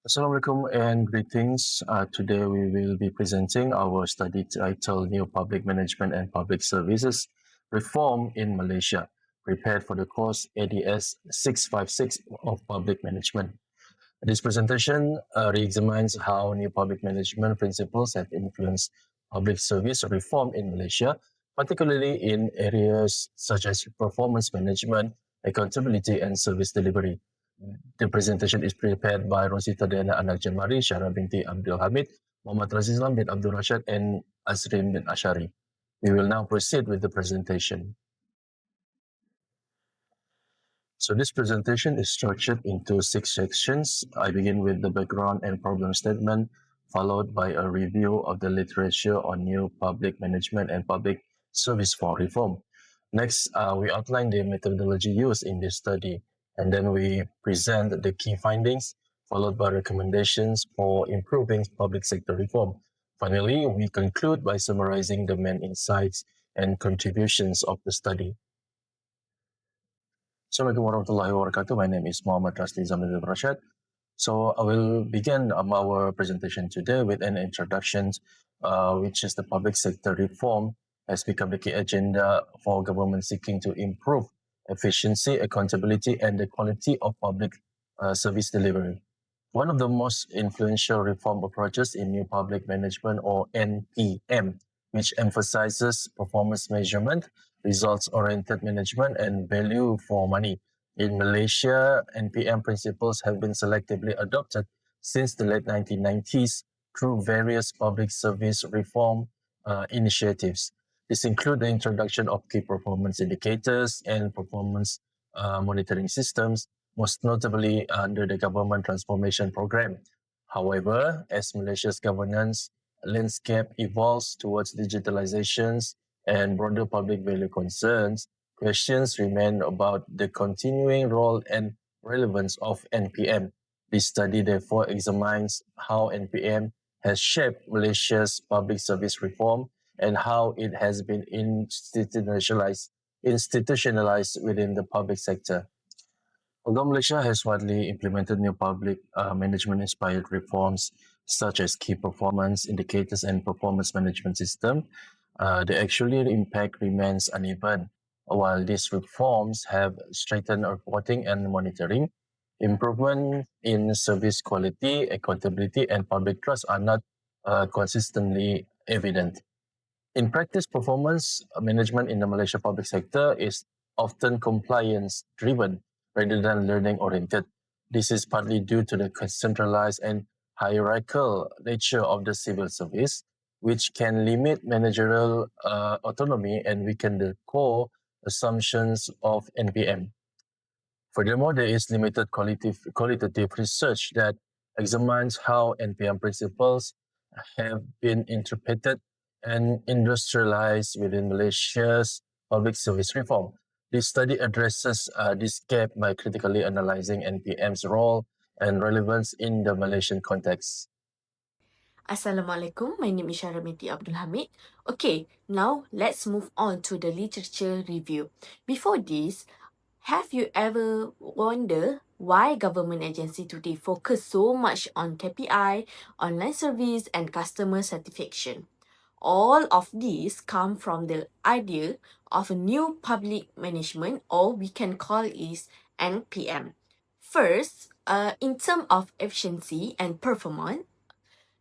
Assalamualaikum and greetings. Today we will be presenting our study titled New Public Management and Public Services Reform in Malaysia, prepared for the course ADS 656 of Public Management. This presentation re-examines how new public management principles have influenced public service reform in Malaysia, particularly in areas such as performance management, accountability, and service delivery. The presentation is prepared by Rosita Diana Anak Jamari, Syara binti Abdul Hamid, Muhammad Razizlan bin Abdul Rashad, and Azrin bin Ashari. We will now proceed with the presentation. So this presentation is structured into 6 sections. I begin with the background and problem statement, followed by a review of the literature on new public management and public service for reform. Next, we outline the methodology used in this study, and then we present the key findings, followed by recommendations for improving public sector reform. Finally, we conclude by summarizing the main insights and contributions of the study. Assalamualaikum warahmatullahi wabarakatuh. My name is Muhammad Rasli Zamil Rashad. So I will begin our presentation today with an introduction, which is the public sector reform has become the key agenda for government seeking to improve efficiency, accountability, and the quality of public service delivery. One of the most influential reform approaches in new public management, or NPM, which emphasizes performance measurement, results-oriented management, and value for money. In Malaysia, NPM principles have been selectively adopted since the late 1990s through various public service reform initiatives. This include the introduction of key performance indicators and performance monitoring systems, most notably under the Government Transformation Program. However, as Malaysia's governance landscape evolves towards digitalizations and broader public value concerns, questions remain about the continuing role and relevance of NPM. This study therefore examines how NPM has shaped Malaysia's public service reform and how it has been institutionalized within the public sector. Although Malaysia has widely implemented new public management-inspired reforms such as key performance indicators and performance management system, the actual impact remains uneven. While these reforms have strengthened reporting and monitoring, improvement in service quality, accountability, and public trust are not consistently evident. In practice, performance management in the Malaysia public sector is often compliance driven rather than learning oriented. This is partly due to the centralized and hierarchical nature of the civil service, which can limit managerial autonomy and weaken the core assumptions of NPM. Furthermore, there is limited qualitative research that examines how NPM principles have been interpreted and industrialized within Malaysia's public service reform. This study addresses this gap by critically analyzing NPM's role and relevance in the Malaysian context. Assalamualaikum, my name is Syara binti Abdul Hamid. Okay, now let's move on to the literature review. Before this, have you ever wondered why government agency today focus so much on KPI, online service, and customer satisfaction? All of these come from the idea of a new public management, or we can call it NPM. First, in terms of efficiency and performance,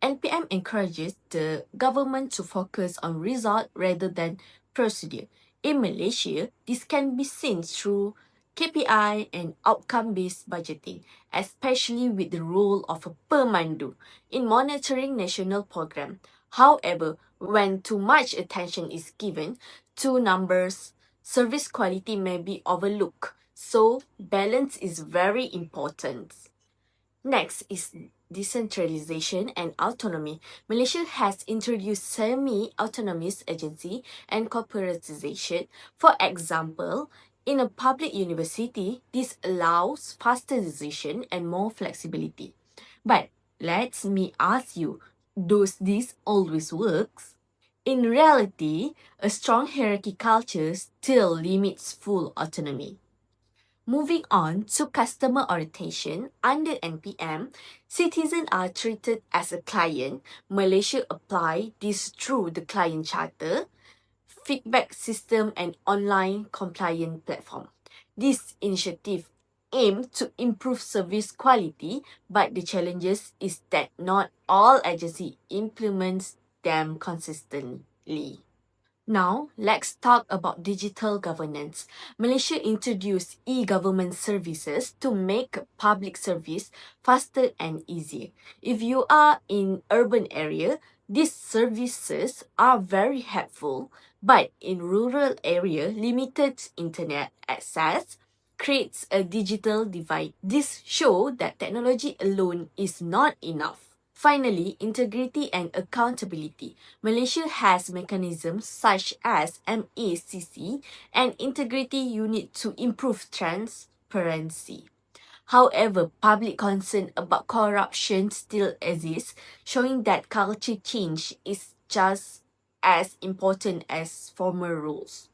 NPM encourages the government to focus on result rather than procedure. In Malaysia, this can be seen through KPI and outcome-based budgeting, especially with the role of a pemandu in monitoring national program. However, when too much attention is given to numbers, service quality may be overlooked. So, balance is very important. Next is decentralization and autonomy. Malaysia has introduced semi-autonomous agency and corporatization. For example, in a public university, this allows faster decision and more flexibility. But let me ask you, does this always works? In reality, a strong hierarchy culture still limits full autonomy. Moving on to customer orientation, under NPM, citizens are treated as a client. Malaysia apply this through the client charter, feedback system and online compliance platform. This initiative aim to improve service quality, but the challenges is that not all agency implements them consistently. Now, let's talk about digital governance. Malaysia introduced e-government services to make public service faster and easier. If you are in urban area, these services are very helpful, but in rural area, limited internet access creates a digital divide. This shows that technology alone is not enough. Finally, integrity and accountability. Malaysia has mechanisms such as MACC and integrity unit to improve transparency. However, public concern about corruption still exists, showing that culture change is just as important as former rules.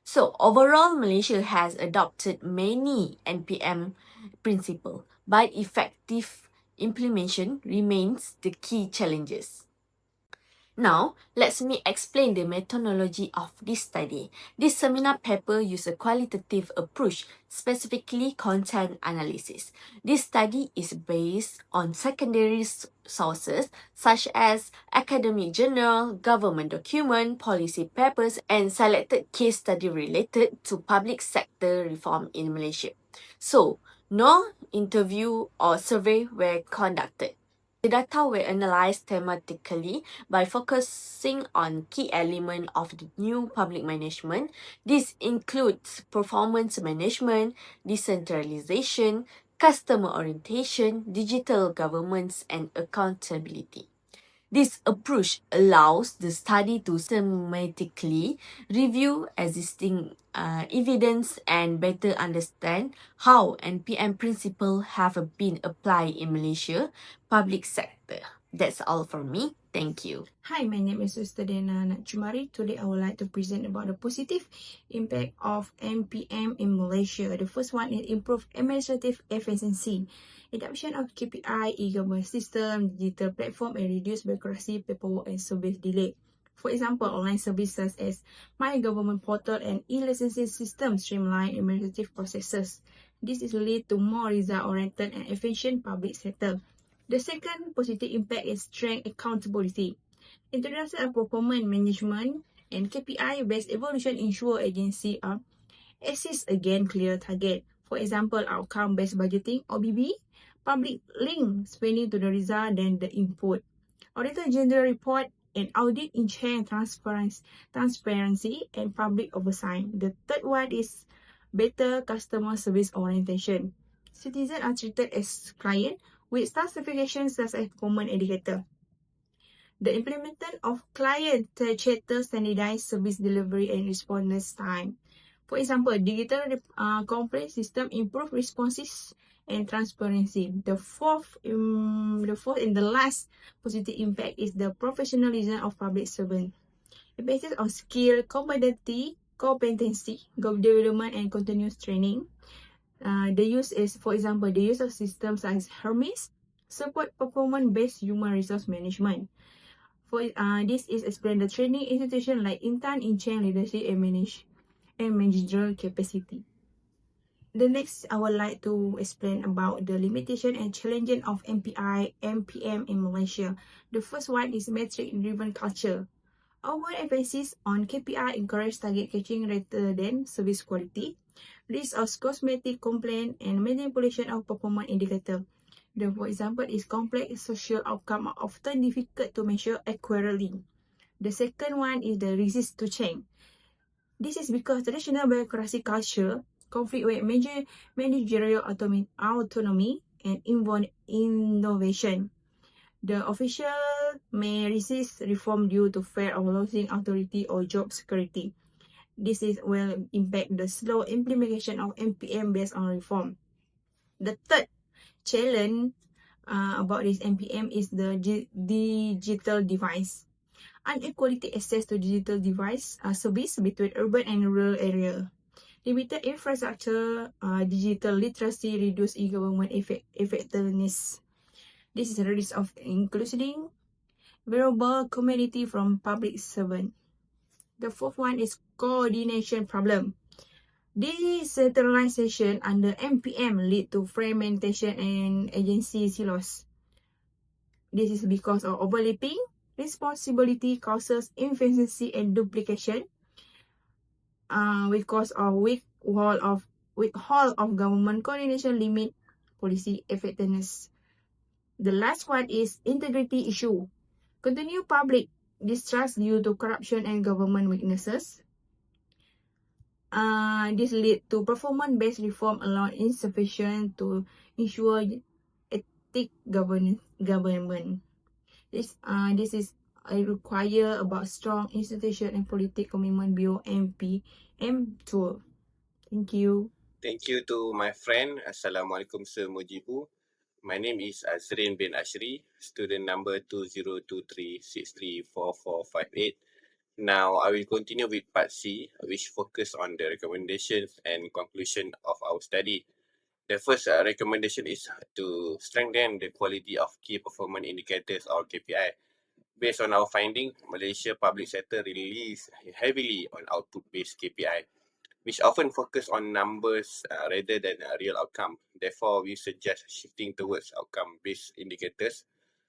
So overall, Malaysia has adopted many NPM principles, but effective implementation remains the key challenges. Now, let me explain the methodology of this study. This seminar paper uses a qualitative approach, specifically content analysis. This study is based on secondary sources such as academic journal, government document, policy papers, and selected case study related to public sector reform in Malaysia. So, no interview or survey were conducted. The data were analyzed thematically by focusing on key elements of the new public management. This includes performance management, decentralization, customer orientation, digital governance, and accountability. This approach allows the study to systematically review existing evidence and better understand how NPM principles have been applied in Malaysia public sector. That's all from me. Thank you. Hi, my name is Sister Dena Nachumari. Today I would like to present about the positive impact of NPM in Malaysia. The first one is improve administrative efficiency. Adoption of KPI, e-government system, digital platform and reduce bureaucracy, paperwork and service delay. For example, online services as My Government Portal and e-licensing system streamline administrative processes. This is lead to more result-oriented and efficient public sector. The second positive impact is strength accountability. Introduction of performance management and KPI-based evaluation ensure agency are assess again clear target. For example, outcome-based budgeting (OBB), public link spending to the result than the input. Auditor General report and audit ensure transparency and public oversight. The third one is better customer service orientation. Citizens are treated as clients with staff certifications as a common indicator. The implementation of client charter standardized service delivery and response time. For example, digital complaint system improve responses and transparency. The fourth and the last positive impact is the professionalism of public servant. It basis on skill, competency, development, and continuous training. The use is, for example, the use of systems as Hermes support performance-based human resource management. For this is explain the training institution like intern in chain leadership and managerial capacity. The next, I would like to explain about the limitation and challenging of MPM in Malaysia. The first one is metric-driven culture. Our emphasis on KPI encourage target catching rather than service quality. Risk of cosmetic complaint and manipulation of performance indicator. For example, is complex social outcome are often difficult to measure accurately. The second one is the resist to change. This is because traditional bureaucracy culture conflict with managerial autonomy and innovation. The official may resist reform due to fear of losing authority or job security. This will impact the slow implementation of NPM based on reform. The third challenge about this NPM is the digital device. Inequality access to digital device service between urban and rural area. Limited infrastructure, digital literacy, reduce e-government effectiveness. This is a risk of including vulnerable community from public servant. The fourth one is coordination problem. Decentralization under MPM lead to fragmentation and agency silos. This is because of overlapping responsibility causes inefficiency and duplication. Because of weak whole of government coordination limit policy effectiveness. The last one is integrity issue. Continue public distrust due to corruption and government weaknesses. This lead to performance-based reform alone insufficient to ensure ethic government. This is require about strong institution and political commitment beyond MPM tool. Thank you. Thank you to my friend. Assalamualaikum Sir Mujibu. My name is Azrin bin Ashri, student number 2023634458. Now, I will continue with part C, which focus on the recommendations and conclusion of our study. The first recommendation is to strengthen the quality of key performance indicators or KPI. Based on our finding, Malaysia public sector relies heavily on output-based KPI, which often focus on numbers rather than a real outcome. Therefore, we suggest shifting towards outcome-based indicators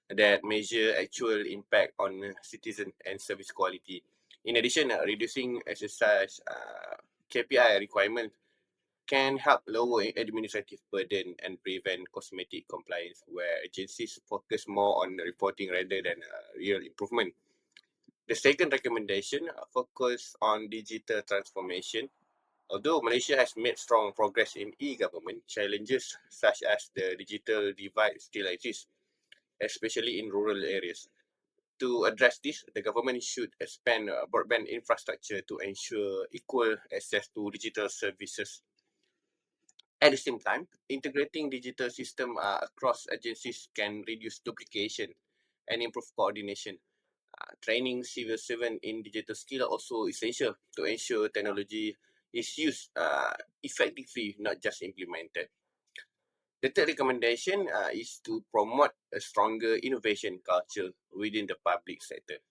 that measure actual impact on citizen and service quality. In addition, reducing exercise KPI requirement can help lower administrative burden and prevent cosmetic compliance, where agencies focus more on reporting rather than real improvement. The second recommendation focus on digital transformation. Although Malaysia has made strong progress in e-government, challenges such as the digital divide still exist, especially in rural areas. To address this, the government should expand broadband infrastructure to ensure equal access to digital services. At the same time, integrating digital system across agencies can reduce duplication and improve coordination. Training civil servants in digital skill are also essential to ensure technology is used effectively, not just implemented. The third recommendation is to promote a stronger innovation culture within the public sector.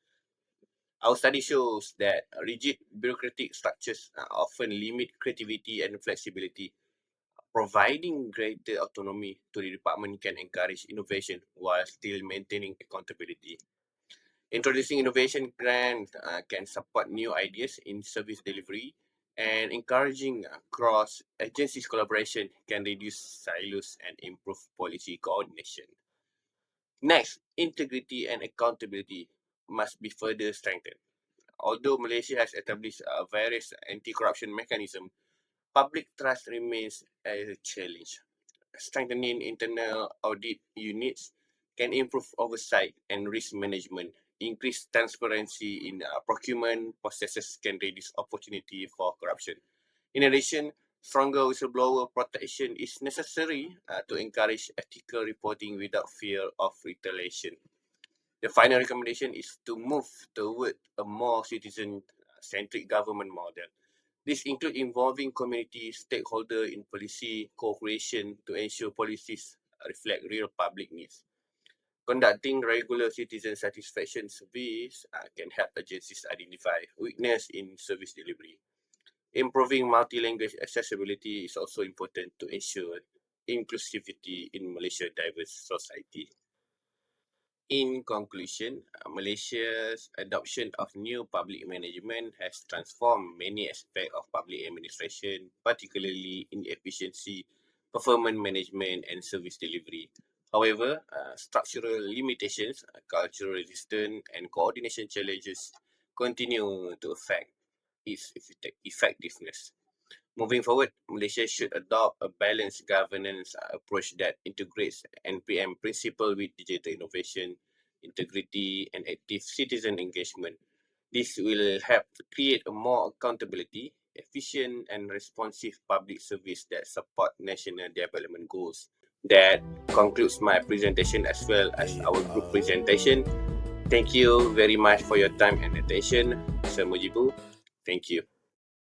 Our study shows that rigid bureaucratic structures often limit creativity and flexibility. Providing greater autonomy to the department can encourage innovation while still maintaining accountability. Introducing innovation grants can support new ideas in service delivery, and encouraging cross-agencies collaboration can reduce silos and improve policy coordination. Next, integrity and accountability must be further strengthened. Although Malaysia has established various anti-corruption mechanisms, public trust remains a challenge. Strengthening internal audit units can improve oversight and risk management. Increased transparency in procurement processes can reduce opportunity for corruption. In addition, stronger whistleblower protection is necessary to encourage ethical reporting without fear of retaliation. The final recommendation is to move toward a more citizen-centric government model. This includes involving community stakeholders in policy co-creation to ensure policies reflect real public needs. Conducting regular citizen satisfaction surveys can help agencies identify weakness in service delivery. Improving multilingual accessibility is also important to ensure inclusivity in Malaysia's diverse society. In conclusion, Malaysia's adoption of new public management has transformed many aspects of public administration, particularly in efficiency, performance management, and service delivery. However, structural limitations, cultural resistance, and coordination challenges continue to affect its effectiveness. Moving forward, Malaysia should adopt a balanced governance approach that integrates NPM principle with digital innovation, integrity, and active citizen engagement. This will help to create a more accountability, efficient, and responsive public service that support national development goals. That concludes my presentation as well as our group presentation. Thank you very much for your time and attention, Sir Mujibu. Thank you.